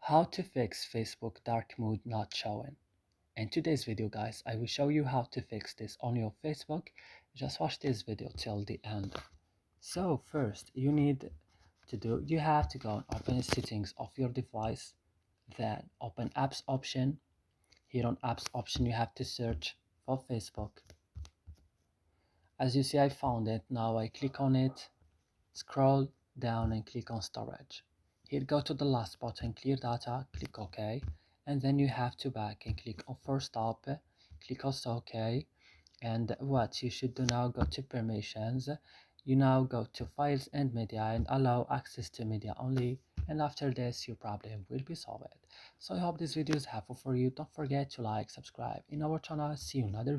How to fix Facebook dark mode not showing. In today's video guys, I will show you how to fix this on your Facebook. Just watch this video till the end. So first you have to go and open the settings of your device, then open apps option. Here on apps option you have to search for Facebook. As you see, I found it. Now I click on it, scroll down and click on storage. Here go to the last button, clear data, click OK, and then you have to back and click on force stop, click also OK. And what you should do now, go to permissions, you now go to files and media and allow access to media only, and after this your problem will be solved. So I hope this video is helpful for you. Don't forget to like, subscribe in our channel. See you in another